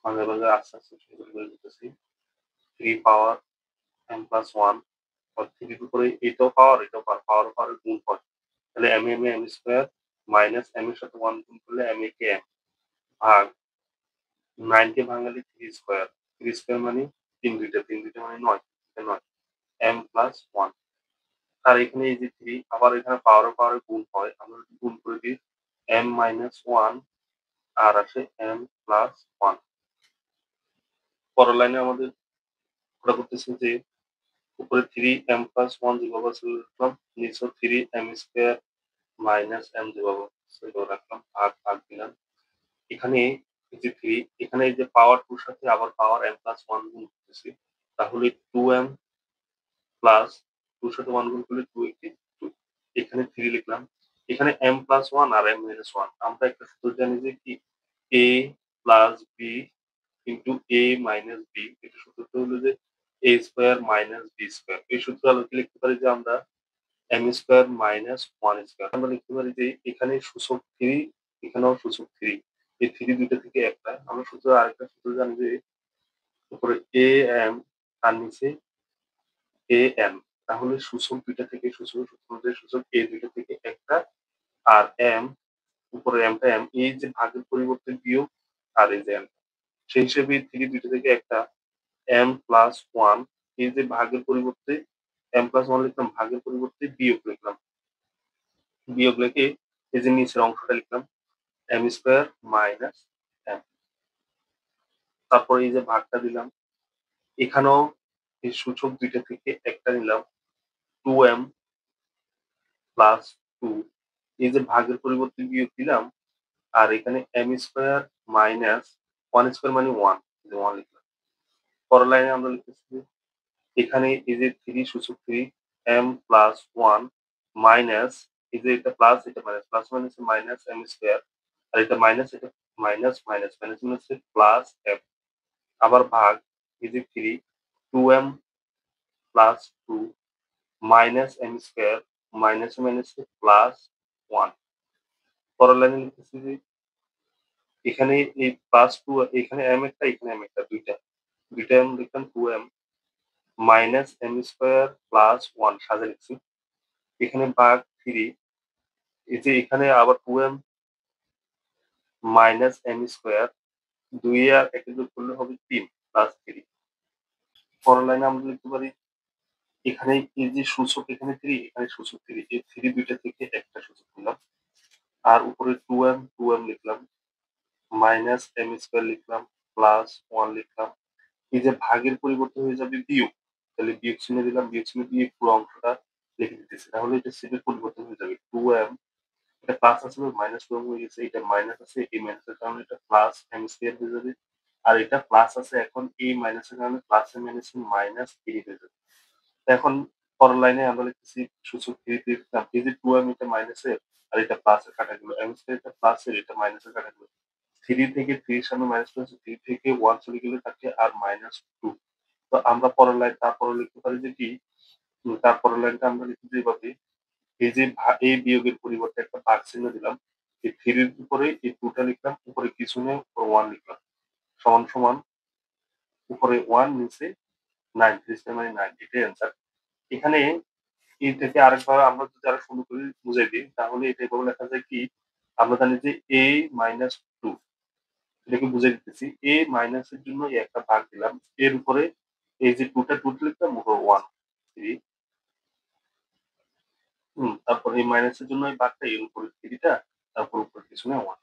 ভাঙে, ভাঙে আস্তে, আস্তে সুন্দর করে লিখতেছি। 3 পাওয়ার m প্লাস 1 or 3 এর উপরে এটাও পাওয়ার, এটাও পাওয়ার, পাওয়ার পাওয়ারের গুণ হয়। তাহলে m m square minus m এর সাথে 1 গুণ করলে m কে m ভাগ 9 কে ভাঙালে 3 স্কয়ার। 3 স্কয়ার মানে 3 দুইটা, 3 দুইটা মানে 9, 9 m প্লাস 1। আর এখানে এই যে 3 আবার এখানে পাওয়ারের গুণ হয়। আমরা যদি গুণ করে দিই m মাইনাস 1 আর আসে m প্লাস 1। পরের লাইনে আমাদের ওটা করতেছে যে উপরে 3m প্লাস 1 যেভাবে ছিল লিখলাম, নিচেও 3m স্কয়ার মাইনাস m যেভাবে ছিল রাখলাম, ভাগ দিলাম। এখানে এই যে 3, এখানে এই যে পাওয়ার 2 এর সাথে আবার পাওয়ার m প্লাস 1 গুণ করতেছি। তাহলে 2m প্লাস 2 এর সাথে 1 গুণ করলে 2 একে 2। এখানে 3 লিখলাম। এখানে m প্লাস 1 আর m মাইনাস 1। আমরা একটা সূত্র জানি যে কি a plus b into a minus b। এটা সূত্রটা হলো যে a square minus b square. এই সূত্র আলোকে লিখতে পারি যে আমরা m স্কয়ার মাইনাস 1 স্কয়ার। আমরা লিখতে পারি যে এখানে সূচক 3, এখানেও সূচক 3। এই 3 দুইটা থেকে একটা। আমরা সূত্র আরেকটা সূত্র জানি যে উপরে am আর নিচে an। তাহলে সূচক দুইটা থেকে সূচক অনুযায়ী সূচক a দুইটা থেকে একটা আর m উপরে mটা m, এই যে ভাগের পরিবর্তে বিয়োগ আর এই যে m, সেই হিসেবে 3 দুইটা থেকে একটা m প্লাস 1, এই যে ভাগের পরিবর্তে m প্লাস 1 লিখলাম, ভাগের পরিবর্তে বিয়োগ লিখলাম। বিয়োগ লিখে এই যে নিচের অংশটা লিখলাম m স্কয়ার মাইনাস m। তারপর এই যে ভাগটা দিলাম, এখানেও এই সূচক দুইটা থেকে একটা নিলাম 2m প্লাস 2, এই যে ভাগের পরিবর্তে বিয়োগ দিলাম আর এখানে m স্কয়ার মাইনাস 1 স্কয়ার মানে 1, এই যে 1 লিখলাম। পরের লাইনে আমরা লিখতেছি এখানে এই যে 3 সূচক 3 m প্লাস 1 মাইনাস এই যে এটা প্লাস এটা minus, plus minus minus m square আর এটা মাইনাস, এটা minus minus minus minus plus m। আবার ভাগ এই যে 3 2m plus 2 minus m square minus minus plus 1। পরের লাইনে লিখতেছি যে এখানে এই প্লাস 2, এখানে m একটা, এখানে m একটা, দুইটা m লিখলাম 2m minus m square plus 1 সাজে লিখছি। এখানে ভাগ 3, এই যে এখানে আবার 2m মাইনাস m স্কয়ার, 2 আর 1 যোগ করলে হবে 3 প্লাস 3। পরের লাইনে আমরা লিখতে পারি এখানে এই যে সূচক এখানে 3, এখানে সূচক 3, এই 3 দুইটা থেকে একটা সূচক নিলাম আর উপরে 2m লিখলাম মাইনাস m স্কয়ার লিখলাম প্লাস 1 লিখলাম। এই যে ভাগের পরিবর্তে হয়ে যাবে বিয়োগ, তাহলে বিয়োগ চিহ্ন দিলাম, বিয়োগ চিহ্ন দিয়ে পুরো অংশটা লিখে দিতেছি। তাহলে এটা চিহ্নের পরিবর্তন হয়ে যাবে 2m, এটা প্লাস আছে মাইনাস 2m হয়ে গেছে, এটা মাইনাস আছে, এই মাইনাসের কারণে এটা প্লাস m স্কয়ার হয়ে যাবে। আর এটা প্লাস আছে, এখন এই মাইনাসের কারণে প্লাস এ মাইনাসে মাইনাস 3 হয়ে যাবে। এখন পরের লাইনে আমরা লিখতেছি সূচক 3 দিয়ে লিখলাম এই যে 2m, এটা মাইনাসের আর এটা প্লাসের কাটা গেল, m স্কয়ার এটা প্লাসের, এটা মাইনাসের কাটা গেল। 3 থেকে 3 এর সামনে মাইনাস করেছি, 3 থেকে 1 চলে গেলে থাকে আর মাইনাস 2। তো আমরা পরের লাইন তারপরে লিখতে পারি যে কি তারপরের লাইনটা আমরা লিখতে যেভাবে এই যে এই বিয়োগের পরিবর্তে একটা ভাগ চিহ্ন দিলাম, এই 3 এর উপরে এই 2 টা লিখলাম, উপরে কিছু নেই, উপরে 1 লিখলাম, সমান সমান উপরে 1 নিচে 9, 3 মানে 9, এটাই অ্যান্সার। এখানে এই থেকে আরেকবার আমরা যদি আরো সুন্দর করে বুঝাই দিই তাহলে এটা এভাবে লেখা যায় কি, আমরা জানি যে a মাইনাস 2, এটাকে বুঝাই দিতেছি। a মাইনাসের জন্য এই একটা ভাগ দিলাম, এর উপরে এই যে 2 টা লিখলাম, উপর 1 3, তারপর এই মাইনাসের জন্য এই ভাগটা এর উপরে 3 টা, তারপর উপরে কিছু না 1।